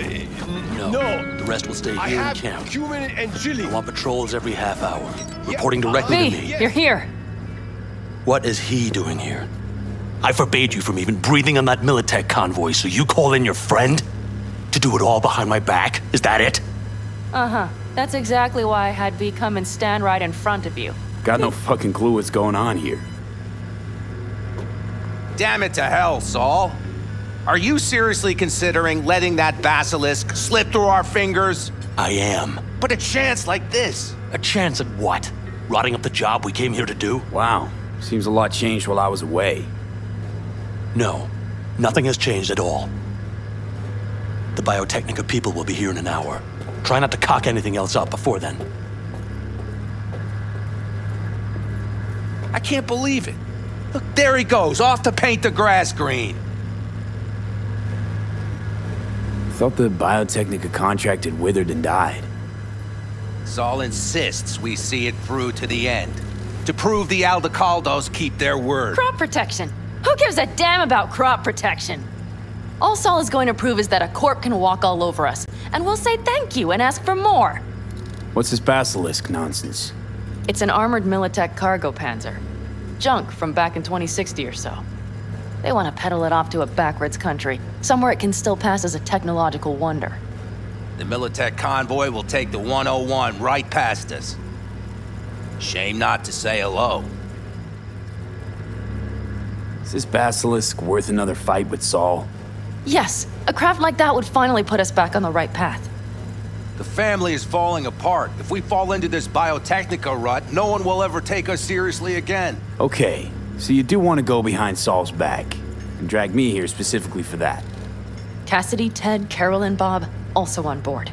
No. The rest will stay I here in have camp. cumin and chili. I want patrols every half hour, reporting directly to me. You're here. What is he doing here? I forbade you from even breathing on that Militech convoy, so you call in your friend? To do it all behind my back? Is that it? Uh-huh. That's exactly why I had V come and stand right in front of you. Got no fucking clue what's going on here. Damn it to hell, Saul. Are you seriously considering letting that basilisk slip through our fingers? I am. But a chance like this. A chance at what? Rotting up the job we came here to do? Wow. Seems a lot changed while I was away. No. Nothing has changed at all. The Biotechnica people will be here in an hour. Try not to cock anything else up before then. I can't believe it. Look, there he goes, off to paint the grass green. Thought the Biotechnica contract had withered and died. Saul insists we see it through to the end. To prove the Aldecaldos keep their word. Crop protection. Who gives a damn about crop protection? All Saul is going to prove is that a corp can walk all over us, and we'll say thank you and ask for more. What's this basilisk nonsense? It's an armored Militech cargo panzer. Junk from back in 2060 or so. They want to peddle it off to a backwards country, somewhere it can still pass as a technological wonder. The Militech convoy will take the 101 right past us. Shame not to say hello. Is this basilisk worth another fight with Saul? Yes, a craft like that would finally put us back on the right path. The family is falling apart. If we fall into this Biotechnica rut, no one will ever take us seriously again. Okay, so you do want to go behind Saul's back, and drag me here specifically for that. Cassidy, Ted, Carol, and Bob also on board.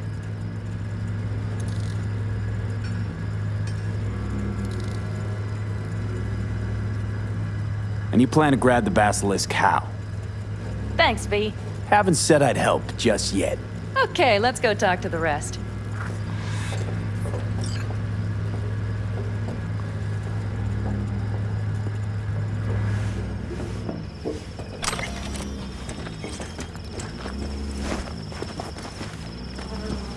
And you plan to grab the basilisk how? Thanks, V. Haven't said I'd help just yet. Okay, let's go talk to the rest.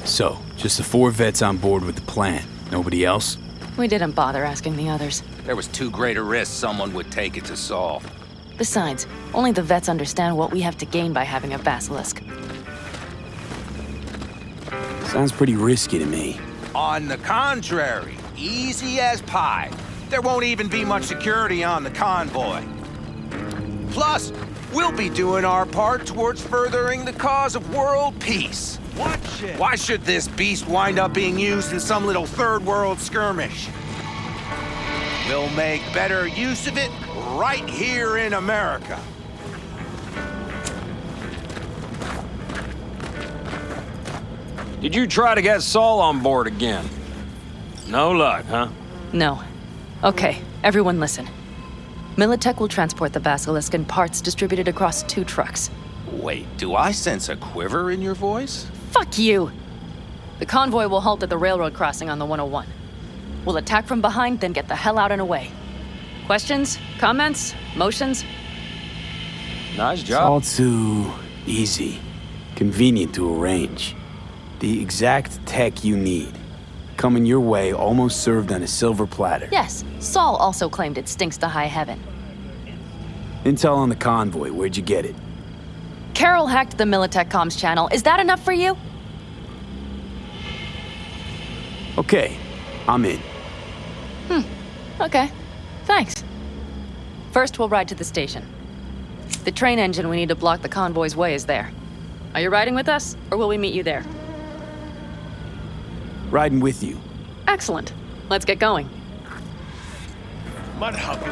So, just the 4 vets on board with the plan. Nobody else? We didn't bother asking the others. There was too great a risk someone would take it to Saul. Besides, only the vets understand what we have to gain by having a basilisk. Sounds pretty risky to me. On the contrary, easy as pie. There won't even be much security on the convoy. Plus, we'll be doing our part towards furthering the cause of world peace. Watch it. Why should this beast wind up being used in some little third world skirmish? We'll make better use of it right here in America. Did you try to get Saul on board again? No luck, huh? No. Okay, everyone listen. Militech will transport the basilisk in parts distributed across 2 trucks. Wait, do I sense a quiver in your voice? Fuck you! The convoy will halt at the railroad crossing on the 101. We'll attack from behind, then get the hell out and away. Questions? Comments? Motions? Nice It's all job. too easy. Convenient to arrange. The exact tech you need. Coming your way, almost served on a silver platter. Yes, Saul also claimed it stinks to high heaven. Intel on the convoy, where'd you get it? Carol hacked the Militech comms channel. Is that enough for you? Okay, I'm in. Okay, thanks. First, we'll ride to the station. The train engine we need to block the convoy's way is there. Are you riding with us, or will we meet you there? Riding with you. Excellent. Let's get going. Marhaba.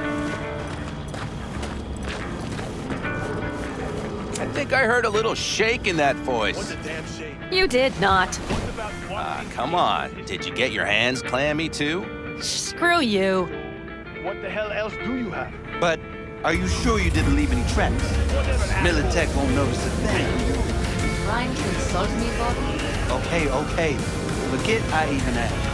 I think I heard a little shake in that What voice. the damn shame. You did not. What about one Come on. Did you get your hands clammy too? Screw you. What the hell else do you have? But are you sure you didn't leave any tracks? Militech won't notice a thing. Trying to insult me, Bob? Okay. Forget I even asked.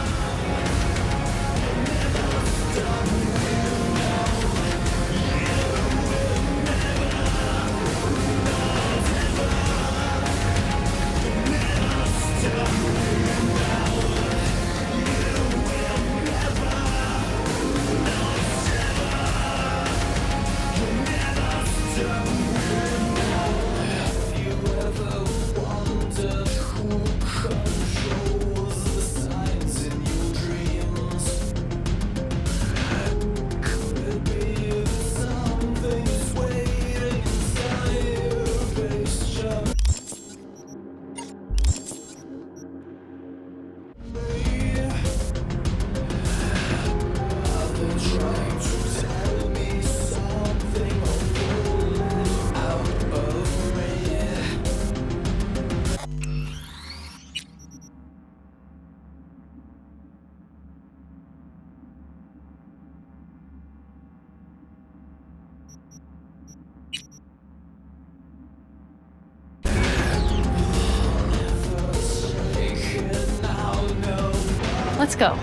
Let's go.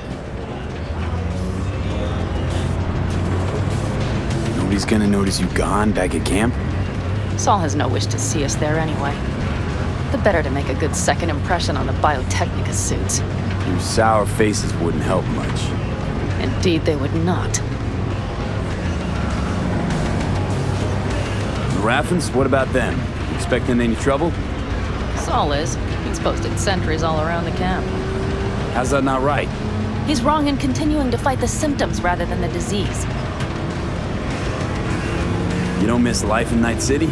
Nobody's gonna notice you gone back at camp? Saul has no wish to see us there anyway. The better to make a good second impression on the Biotechnica suits. Your sour faces wouldn't help much. Indeed, they would not. The Raffens, what about them? Expecting any trouble? Saul is. He's posted sentries all around the camp. How's that not right? He's wrong in continuing to fight the symptoms rather than the disease. You don't miss life in Night City?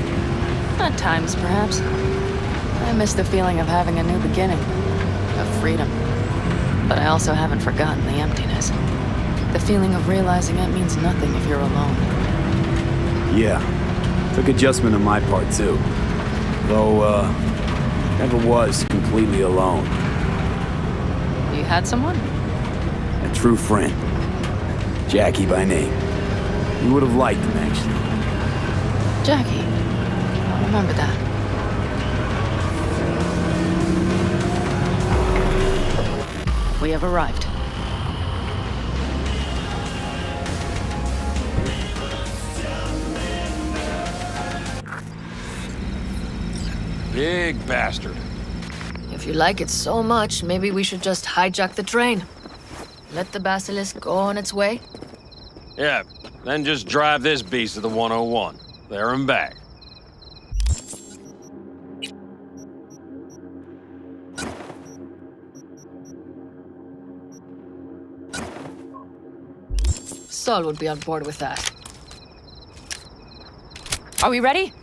At times, perhaps. I miss the feeling of having a new beginning, of freedom. But I also haven't forgotten the emptiness. The feeling of realizing it means nothing if you're alone. Yeah. Took adjustment on my part, too. Though, never was completely alone. You had someone? A true friend. Jackie by name. You would have liked him, actually. Jackie. I'll remember that. We have arrived. Big bastard. If you like it so much, maybe we should just hijack the train. Let the basilisk go on its way. Yeah, then just drive this beast to the 101. There and back. Saul would be on board with that. Are we ready?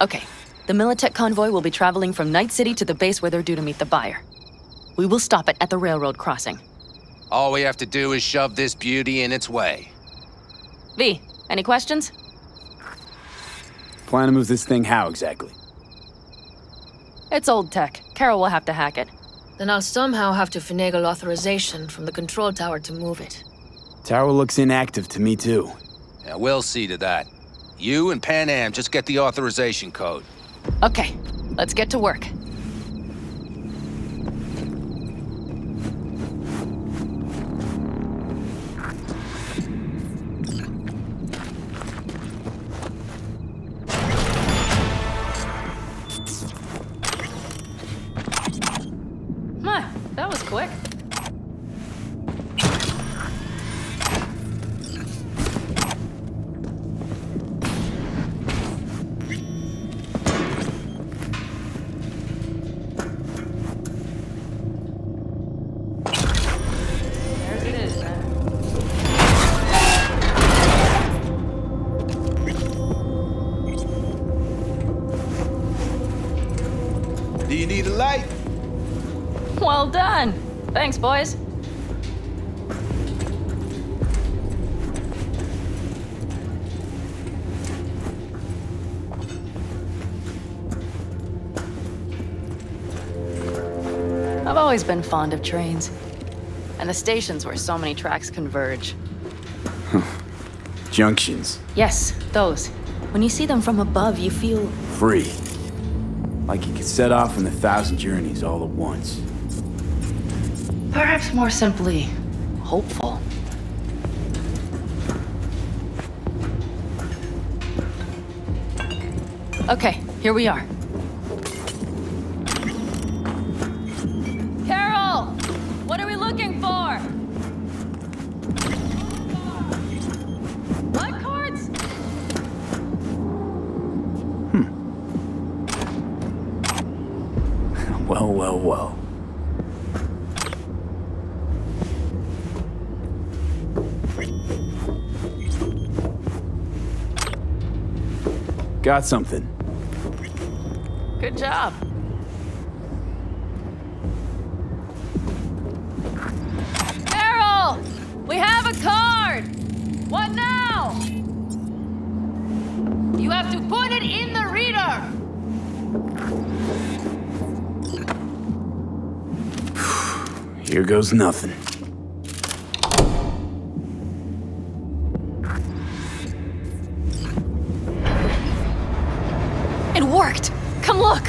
Okay. The Militech convoy will be traveling from Night City to the base where they're due to meet the buyer. We will stop it at the railroad crossing. All we have to do is shove this beauty in its way. V, any questions? Plan to move this thing how exactly? It's old tech. Carol will have to hack it. Then I'll somehow have to finagle authorization from the control tower to move it. Tower looks inactive to me, too. Yeah, we'll see to that. You and Panam just get the authorization code. Okay, let's get to work. My, that was quick. Do you need a light? Well done. Thanks, boys. I've always been fond of trains. And the stations where so many tracks converge. Junctions. Yes, those. When you see them from above, you feel... Free. Like you could set off on 1,000 journeys all at once. perhaps more simply, hopeful. Okay, here we are. Carol! What are we looking for? What cards? Well, well, well. Got something. Good job. Carol! We have a card! What now? You have to put it in the reader! Here goes nothing. It worked! Come look!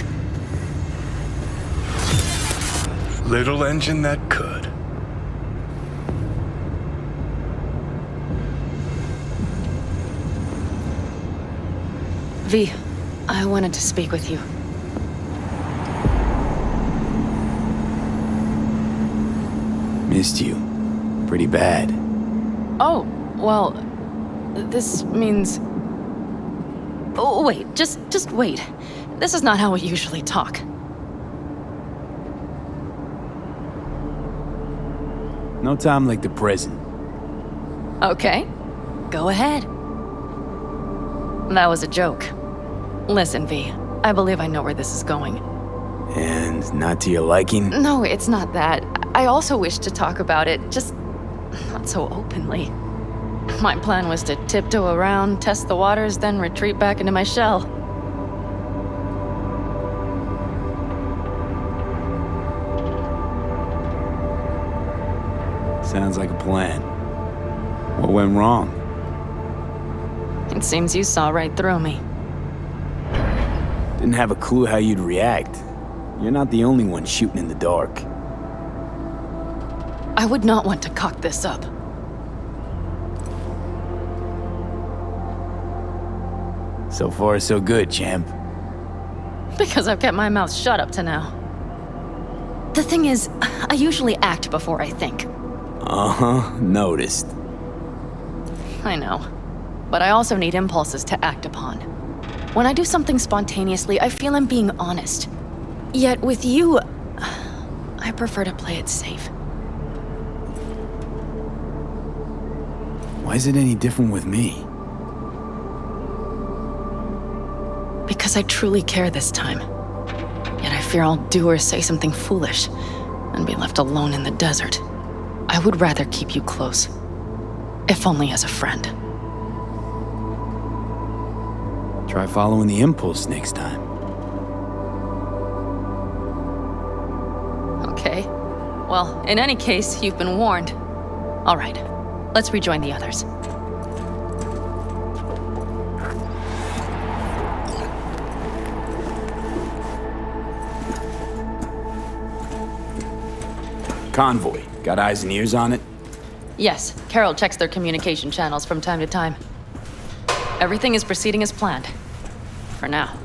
Little engine that could. V, I wanted to speak with you. Missed you. Pretty bad. Oh, well, this means... Oh, wait, just wait. This is not how we usually talk. No time like the present. Okay, go ahead. That was a joke. Listen, V, I believe I know where this is going. And not to your liking? No, it's not that. I also wish to talk about it, just not so openly. My plan was to tiptoe around, test the waters, then retreat back into my shell. Sounds like a plan. What went wrong? It seems you saw right through me. Didn't have a clue how you'd react. You're not the only one shooting in the dark. I would not want to cock this up. So far, so good, champ. Because I've kept my mouth shut up to now. The thing is, I usually act before I think. Uh-huh, noticed. I know. But I also need impulses to act upon. When I do something spontaneously, I feel I'm being honest. Yet with you, I prefer to play it safe. Why is it any different with me? Because I truly care this time. Yet I fear I'll do or say something foolish and be left alone in the desert. I would rather keep you close, if only as a friend. Try following the impulse next time. Okay. Well, in any case, you've been warned. All right, let's rejoin the others. Convoy. Got eyes and ears on it? Yes, Carol checks their communication channels from time to time. Everything is proceeding as planned. For now.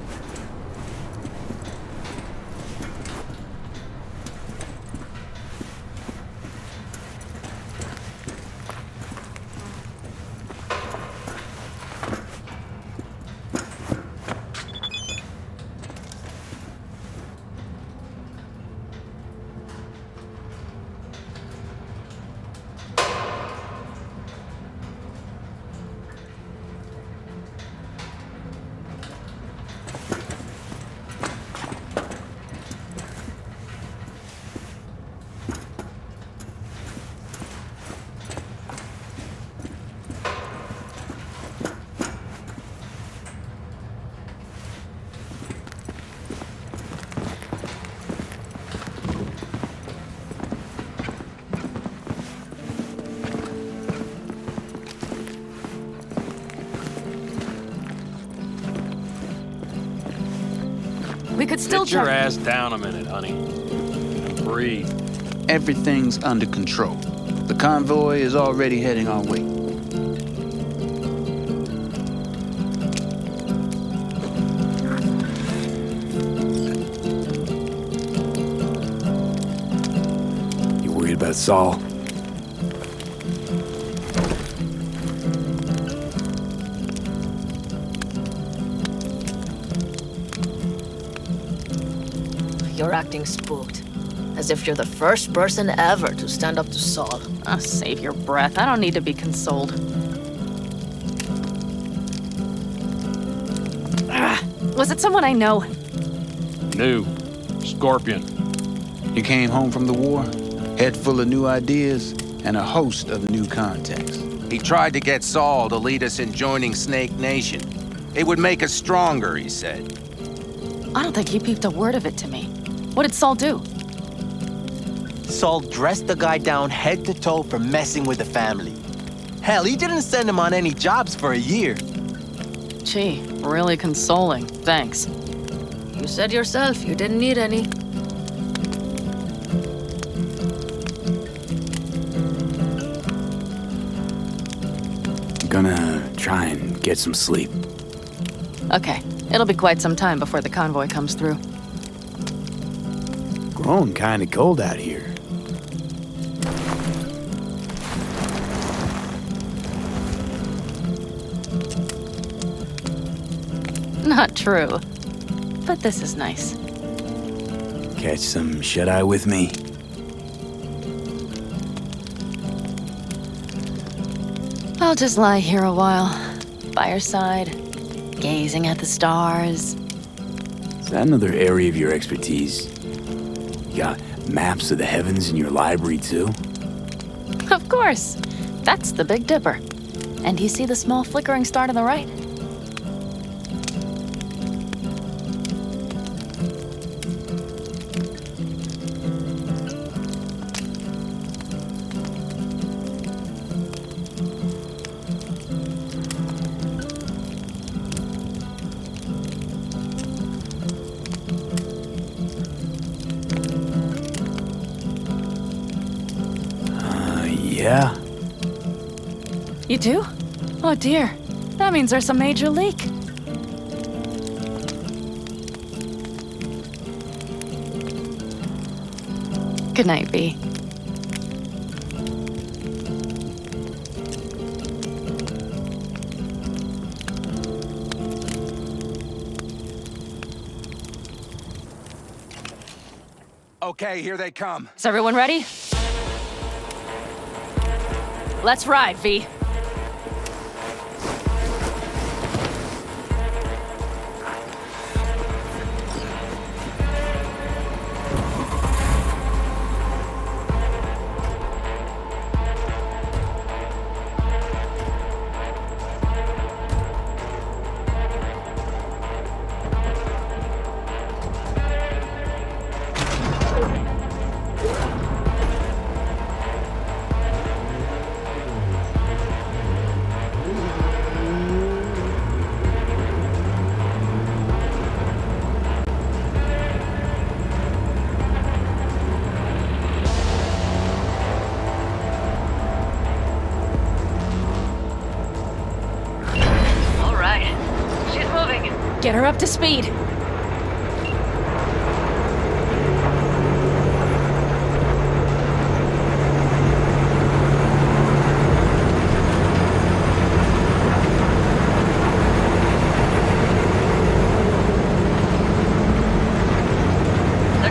We could still Sit your check. ass down a minute, honey. And breathe. Everything's under control. The convoy is already heading our way. You worried about Saul? You're acting spooked. As if you're the first person ever to stand up to Saul. Oh, save your breath. I don't need to be consoled. Was it someone I know? New. Scorpion. He came home from the war, head full of new ideas, and a host of new contacts. He tried to get Saul to lead us in joining Snake Nation. It would make us stronger, he said. I don't think he peeped a word of it to me. What did Saul do? Saul dressed the guy down head to toe for messing with the family. Hell, he didn't send him on any jobs for a year. Gee, really consoling. Thanks. You said yourself you didn't need any. gonna try and get some sleep. Okay, it'll be quite some time before the convoy comes through. Growing kinda cold out here. Not true. But this is nice. Catch some shut-eye with me? I'll just lie here a while, by your side, gazing at the stars. Is that another area of your expertise? You got maps of the heavens in your library, too? Of course. That's the Big Dipper. And you see the small flickering star to the right? Yeah? You do? Oh dear. That means there's a major leak. Good night, V. Okay, here they come. Is everyone ready? Let's ride, V. Get her up to speed. They're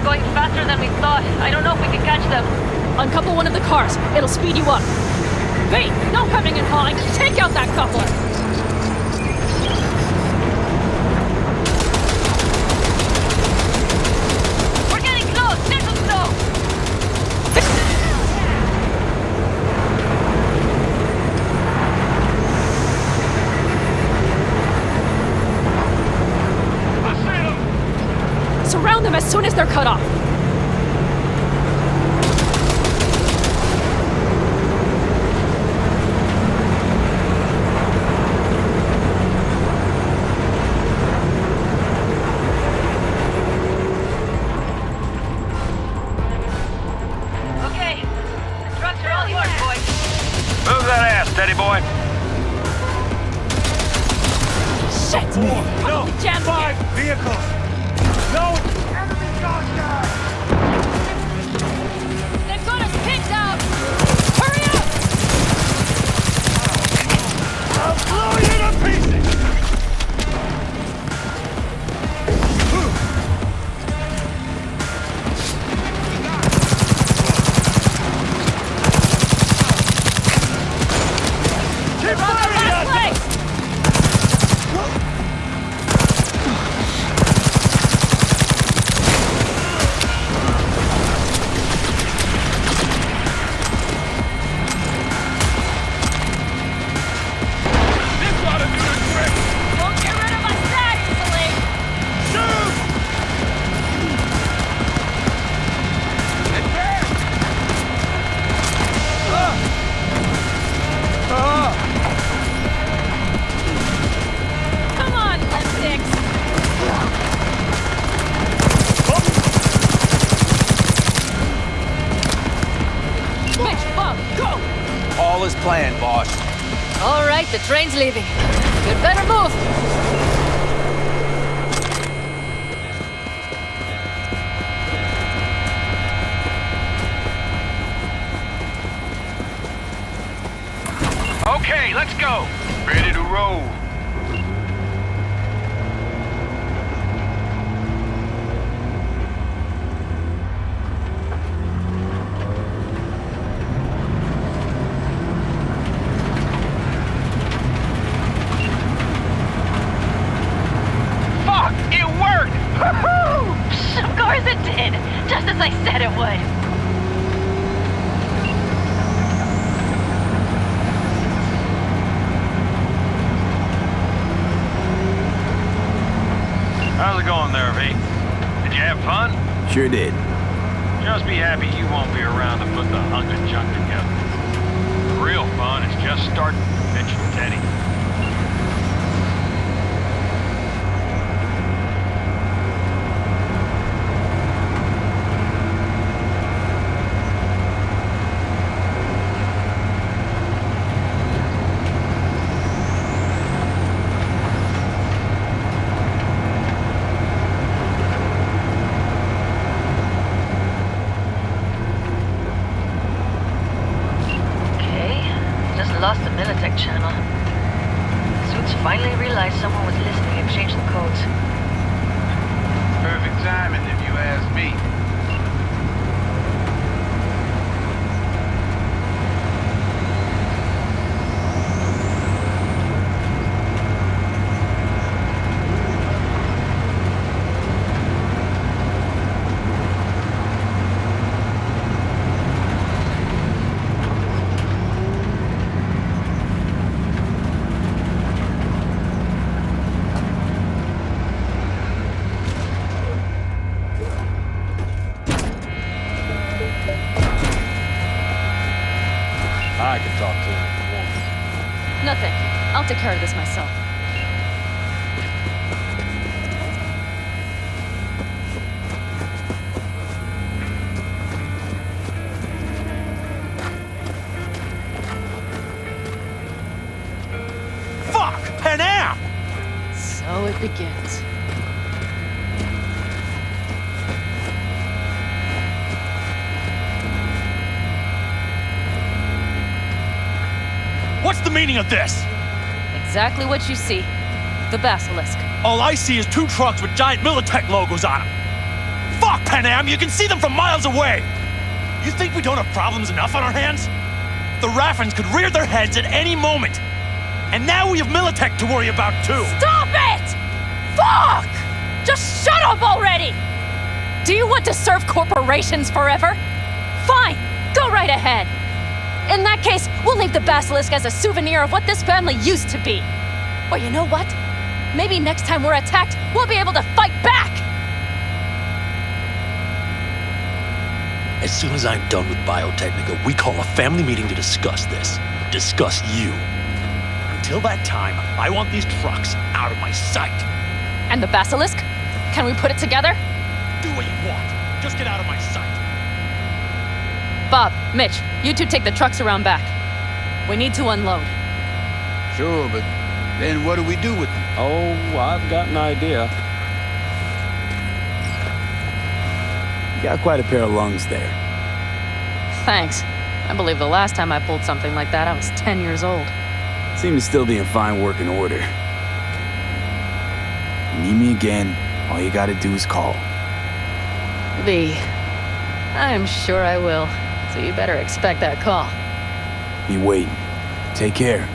going faster than we thought. I don't know if we can catch them. Uncouple one of the cars. It'll speed you up. V, no hemming and hawing. Take out that coupler. Surround them as soon as they're cut off. Okay, the trucks are all yours, boys. Move that ass, steady boy. Shit! No! Jam 5 vehicles! No! Enemy contact! They've got us picked out! Hurry up! I'll blow you to pieces! Keep firing at them! All is planned, boss. All right, The train's leaving. You'd better move. Okay, let's go. Ready to roll. Fuck! It worked! Of course it did. Just as I said it would. How's it going there, V? Did you have fun? Sure did. Just be happy you won't be around to put the hunk of junk together. The real fun is just starting, Mitch and Teddy. Lost the Militech channel. Suits finally realized someone was listening and changed the codes. Perfect timing, if you ask me. I can talk to him if you want. No, thank you. I'll take care of this myself. Fuck! Panam! So it begins. What's the meaning of this? Exactly what you see. The basilisk. All I see is 2 trucks with giant Militech logos on them. Fuck, Panam! You can see them from miles away! You think we don't have problems enough on our hands? The Raffens could rear their heads at any moment. And now we have Militech to worry about, too. Stop it! Fuck! Just shut up already! Do you want to serve corporations forever? Fine, go right ahead. In that case, we'll leave the basilisk as a souvenir of what this family used to be. Or you know what? Maybe next time we're attacked, we'll be able to fight back! As soon as I'm done with Biotechnica, we call a family meeting to discuss this. Discuss you. Until that time, I want these trucks out of my sight. And the basilisk? Can we put it together? Do what you want. Just get out of my sight. Bob, Mitch, you two take the trucks around back. We need to unload. Sure, but then what do we do with them? Oh, I've got an idea. You got quite a pair of lungs there. Thanks. I believe the last time I pulled something like that, I was 10 years old. Seem to still be in fine working order. Need me again, all you gotta do is call. V, I'm sure I will. So you better expect that call. Be waiting. Take care.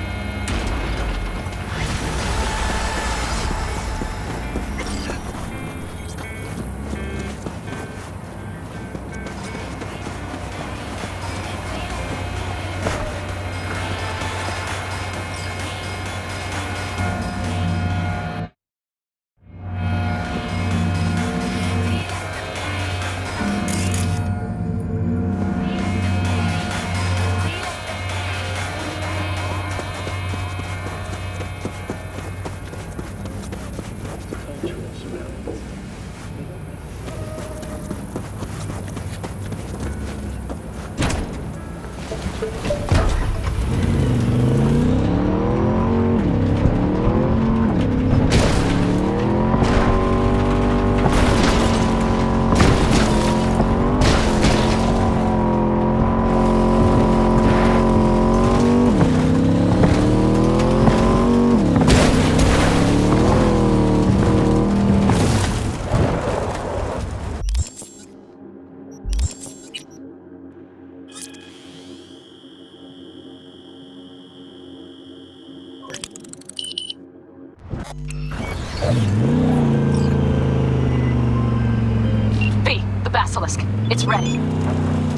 Basilisk. It's ready.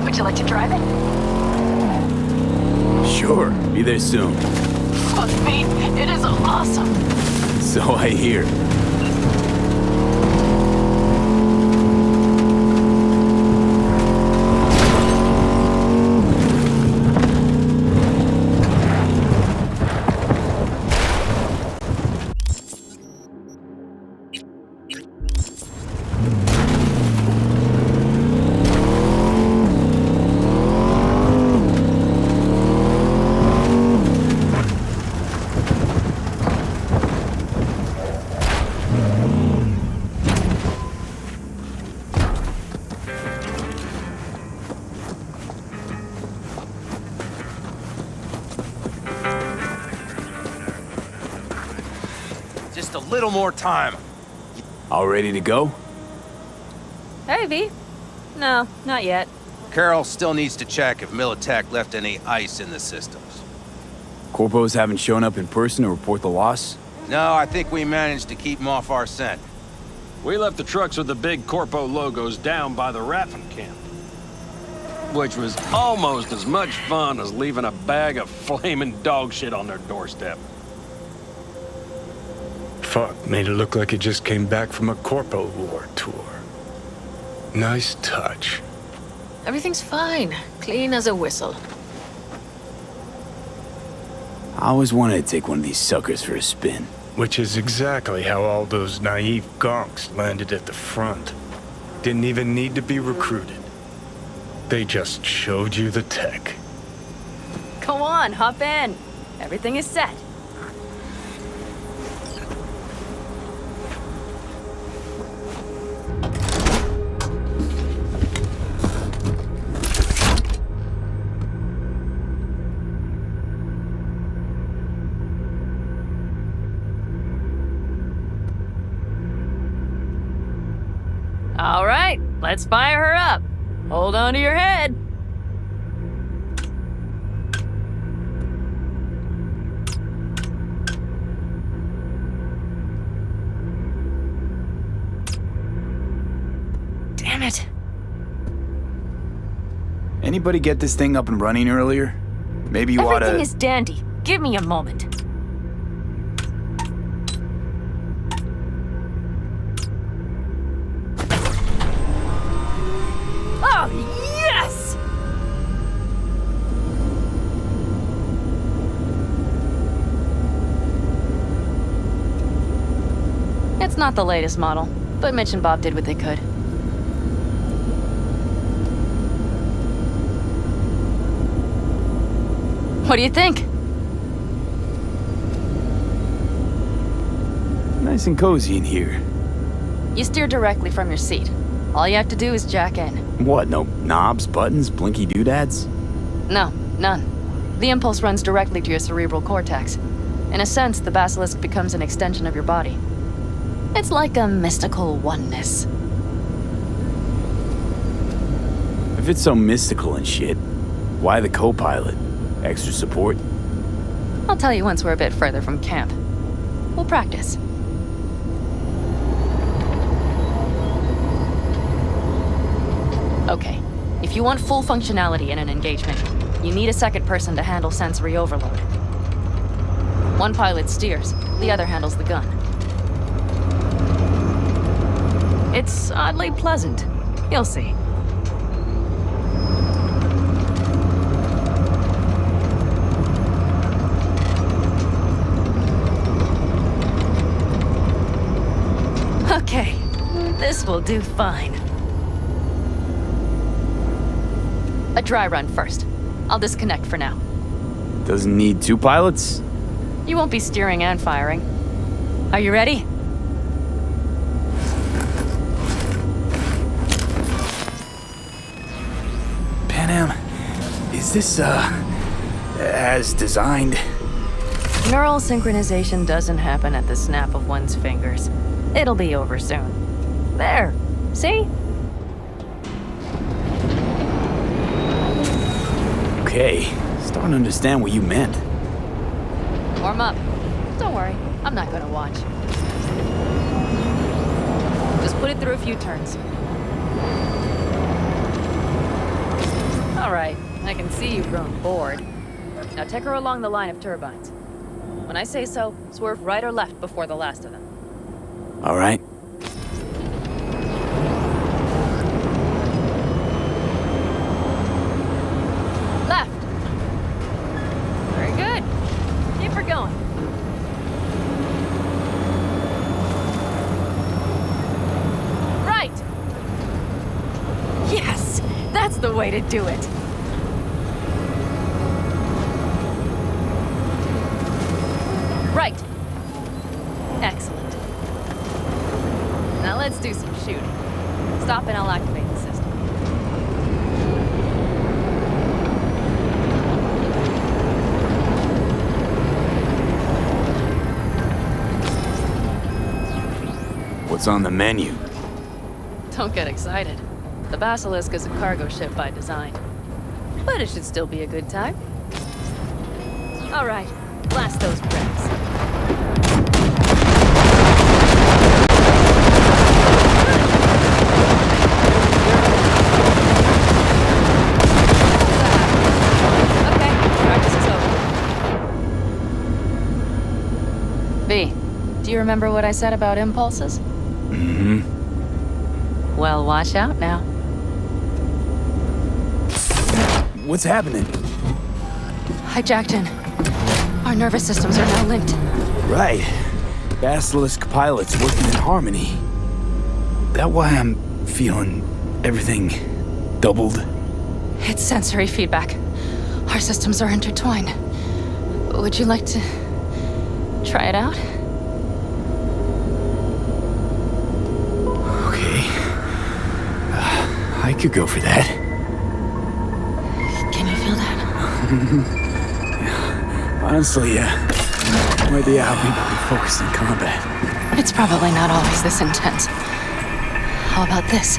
Would you like to drive it? Sure, be there soon. Fuck me, it is awesome. So I hear. Just a little more time. All ready to go? Hey, V. No, not yet. Carol still needs to check if Militech left any ice in the systems. Corpos haven't shown up in person to report the loss? No, I think we managed to keep them off our scent. We left the trucks with the big Corpo logos down by the Raffen camp. Which was almost as much fun as leaving a bag of flaming dog shit on their doorstep. Fuck, made it look like it just came back from a Corpo War tour. Nice touch. Everything's fine. Clean as a whistle. I always wanted to take one of these suckers for a spin. Which is exactly how all those naive gonks landed at the front. Didn't even need to be recruited. They just showed you the tech. Go on, hop in. Everything is set. All right, let's fire her up. Hold on to your head. Damn it. Anybody get this thing up and running earlier? Maybe you oughta... Everything is dandy. Give me a moment. Oh, yes! It's not the latest model, but Mitch and Bob did what they could. What do you think? Nice and cozy in here. You steer directly from your seat. All you have to do is jack in. What, no knobs, buttons, blinky doodads? No, none. The impulse runs directly to your cerebral cortex. In a sense, the basilisk becomes an extension of your body. It's like a mystical oneness. If it's so mystical and shit, why the co-pilot? Extra support? I'll tell you once we're a bit further from camp. We'll practice. Okay, if you want full functionality in an engagement, you need a second person to handle sensory overload. One pilot steers, the other handles the gun. It's oddly pleasant. You'll see. Okay, this will do fine. A dry run first. I'll disconnect for now. Doesn't need two pilots? You won't be steering and firing. Are you ready? Panam, is this, as designed? Neural synchronization doesn't happen at the snap of one's fingers. It'll be over soon. There, see? Okay, starting to understand what you meant. Warm up. Don't worry, I'm not gonna watch. Just put it through a few turns. All right, I can see you've grown bored. Now take her along the line of turbines. When I say so, swerve right or left before the last of them. All right. Left. Very good. Keep her going. Right. Yes, that's the way to do it. Right. Excellent. Now let's do some shooting. Stop and I'll activate the system. What's on the menu? Don't get excited. The Basilisk is a cargo ship by design. But it should still be a good time. All right, blast those bricks. Okay, practice is over. V, do you remember what I said about impulses? Mm-hmm. Well, watch out now. What's happening? Hijacked in. Our nervous systems are now linked. Right. Basilisk pilots working in harmony. That why I'm feeling everything doubled? It's sensory feedback. Our systems are intertwined. Would you like to try it out? Okay. I could go for that. Can you feel that? Honestly, no idea how people can focus in combat. It's probably not always this intense. How about this?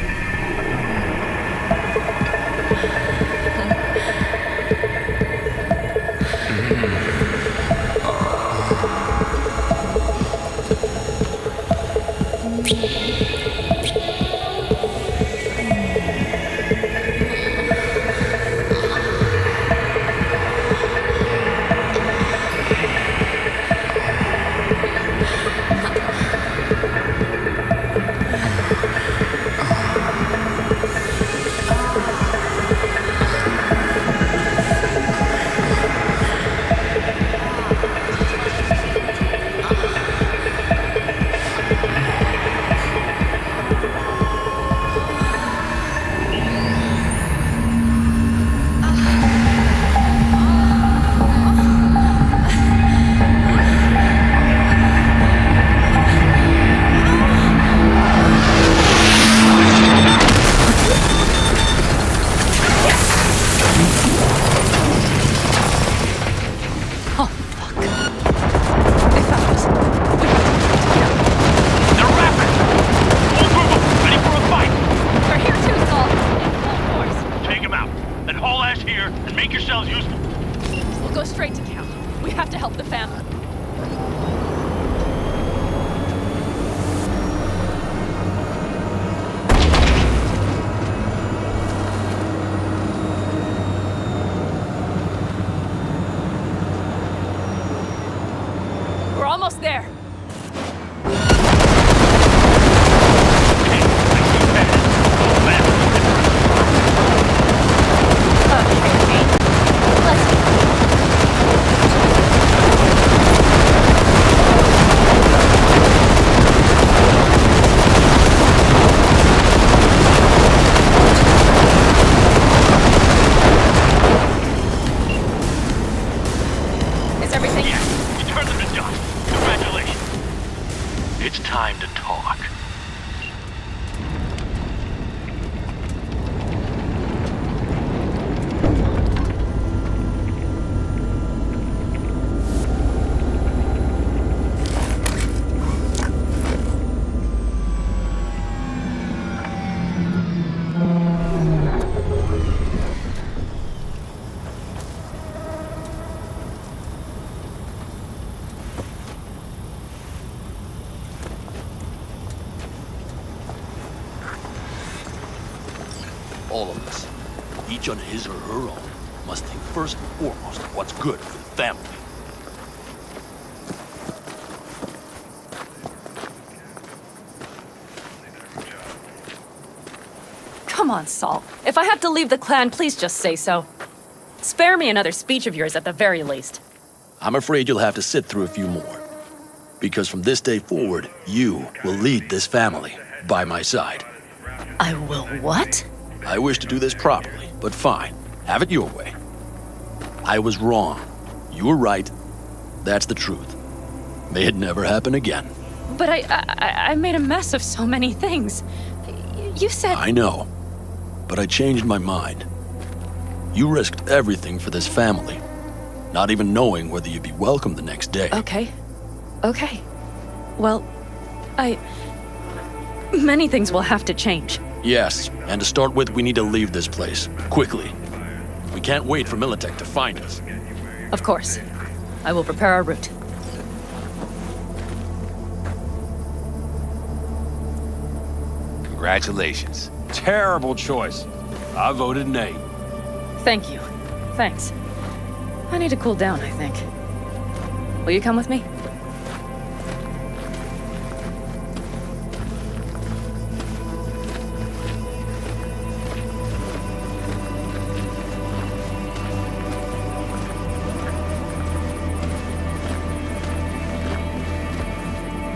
Almost there. Is everything? Yeah, you turned them to dust. Congratulations. It's time to talk. All of us. each on his or her own, must think first and foremost of what's good for the family. Come on, Salt. If I have to leave the clan, please just say so. Spare me another speech of yours at the very least. I'm afraid you'll have to sit through a few more. Because from this day forward, you will lead this family by my side. I will what? I wish to do this properly, but fine. Have it your way. I was wrong. You were right. That's the truth. May it never happen again. But I made a mess of so many things. You said... I know. But I changed my mind. You risked everything for this family, not even knowing whether you'd be welcome the next day. Okay. Well, many things will have to change. Yes, and to start with, we need to leave this place, quickly. We can't wait for Militech to find us. Of course. I will prepare our route. Congratulations. Terrible choice. I voted nay. Thank you. Thanks. I need to cool down, I think. Will you come with me?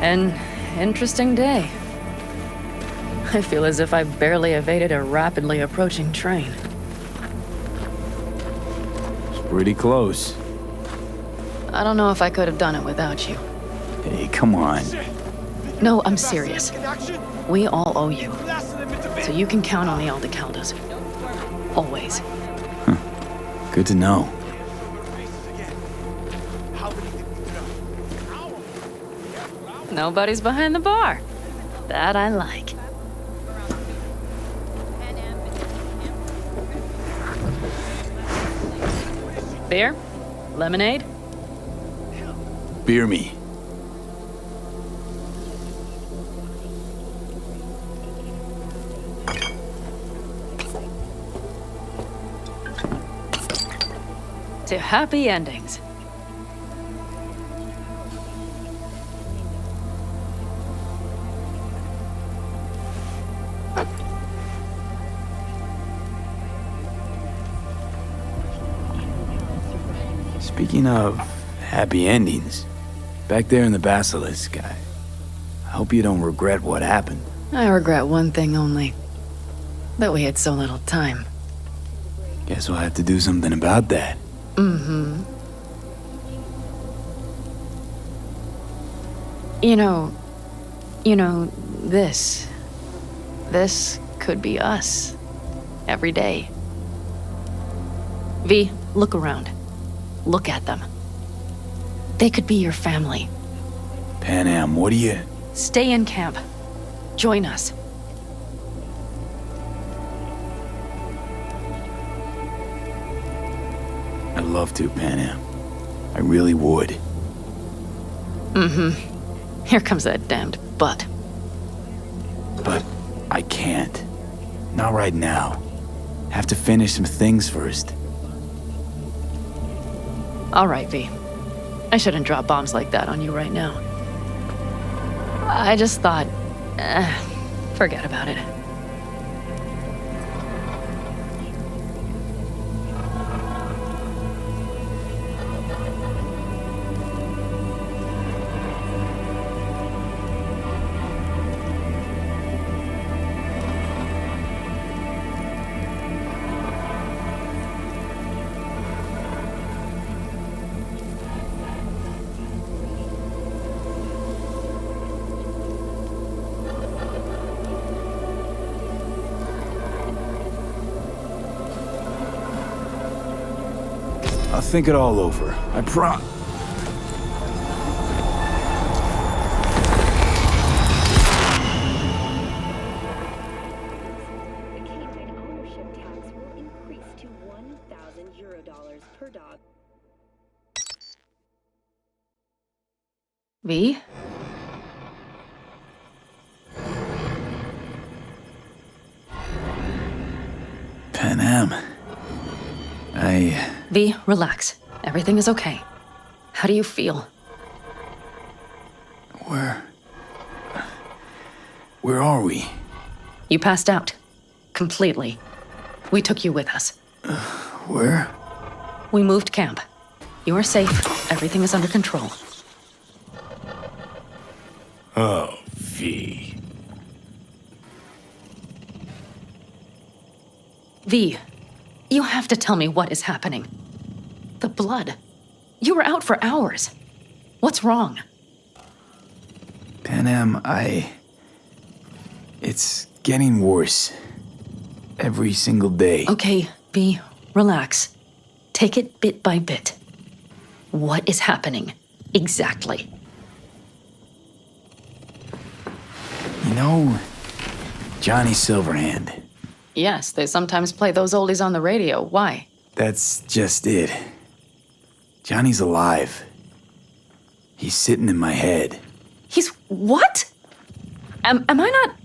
An interesting day. I feel as if I barely evaded a rapidly approaching train. It's pretty close. I don't know if I could have done it without you. Hey, come on. No, I'm serious. We all owe you. So you can count on the Aldecaldos. Always. Good to know. Nobody's behind the bar. That I like. Beer? Lemonade? Beer me. To happy endings. Speaking of happy endings, back there in the Basilisk, I hope you don't regret what happened. I regret one thing only. That we had so little time. Guess we'll have to do something about that. Mm-hmm. You know, this could be us. Every day. V, look around. Look at them. They could be your family. Panam, what do you... Stay in camp. Join us. I'd love to, Panam. I really would. Mm-hmm. Here comes that damned butt. But I can't. Not right now. Have to finish some things first. All right, V. I shouldn't drop bombs like that on you right now. I just thought... forget about it. I'll think it all over. I promise. The canine ownership tax will increase to €1,000 per dog. V? Panam, V, relax. Everything is okay. How do you feel? Where are we? You passed out. Completely. We took you with us. Where? We moved camp. You are safe. Everything is under control. Oh, V. V, you have to tell me what is happening. The blood. You were out for hours. What's wrong? Panam, It's getting worse. Every single day. Okay, V, relax. Take it bit by bit. What is happening? Exactly. You know, Johnny Silverhand. Yes, they sometimes play those oldies on the radio. Why? That's just it. Johnny's alive. He's sitting in my head. He's what? Am I not...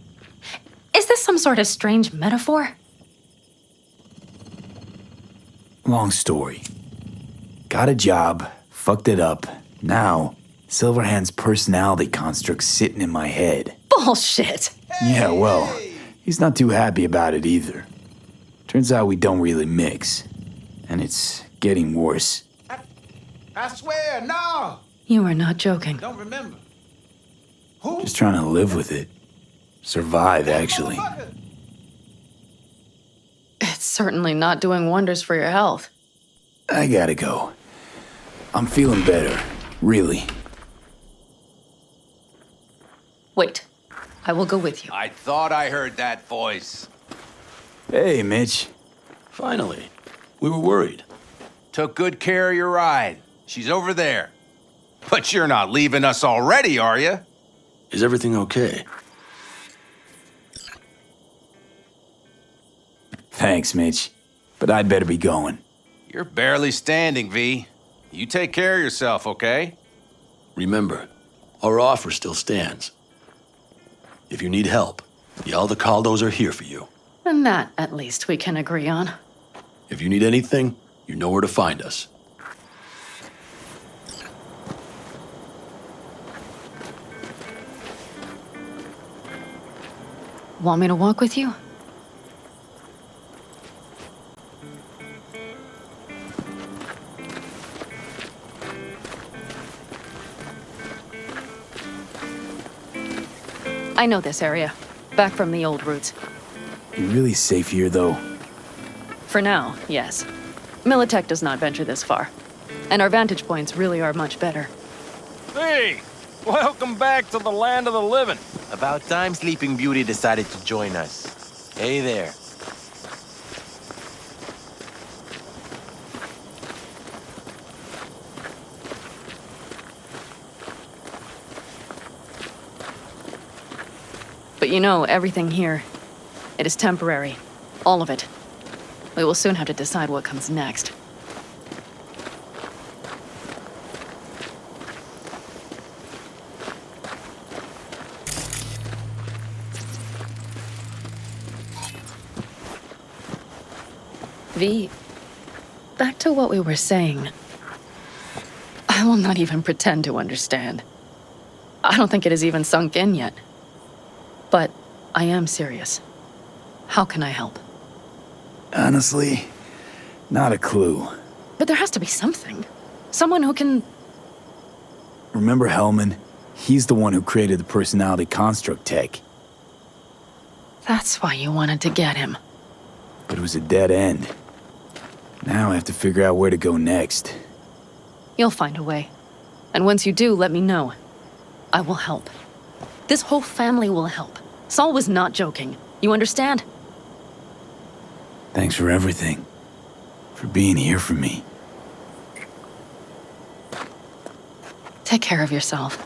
Is this some sort of strange metaphor? Long story. Got a job, fucked it up. Now, Silverhand's personality construct's sitting in my head. Bullshit! Yeah, well, he's not too happy about it either. Turns out we don't really mix. And it's getting worse. I swear, no! You are not joking. Don't remember. Just trying to live with it. Survive, actually. It's certainly not doing wonders for your health. I gotta go. I'm feeling better. Really. Wait. I will go with you. I thought I heard that voice. Hey, Mitch. Finally. We were worried. Took good care of your ride. She's over there. But you're not leaving us already, are you? Is everything okay? Thanks, Mitch. But I'd better be going. You're barely standing, V. You take care of yourself, okay? Remember, our offer still stands. If you need help, the Aldecaldos are here for you. And that, at least, we can agree on. If you need anything, you know where to find us. Want me to walk with you? I know this area. Back from the old routes. You're really safe here, though. For now, yes. Militech does not venture this far. And our vantage points really are much better. Hey! Welcome back to the land of the living. About time Sleeping Beauty decided to join us. Hey there. But you know, everything here, it is temporary. All of it. We will soon have to decide what comes next. V, back to what we were saying. I will not even pretend to understand. I don't think it has even sunk in yet. But I am serious. How can I help? Honestly, not a clue. But there has to be something. Someone who can... Remember Hellman? He's the one who created the personality construct tech. That's why you wanted to get him. But it was a dead end. Now I have to figure out where to go next. You'll find a way. And once you do, let me know. I will help. This whole family will help. Saul was not joking. You understand? Thanks for everything. For being here for me. Take care of yourself.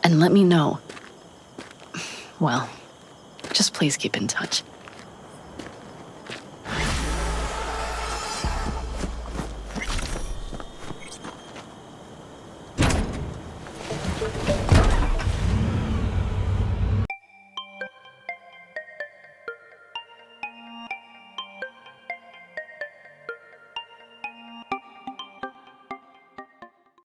And let me know. Well, just please keep in touch.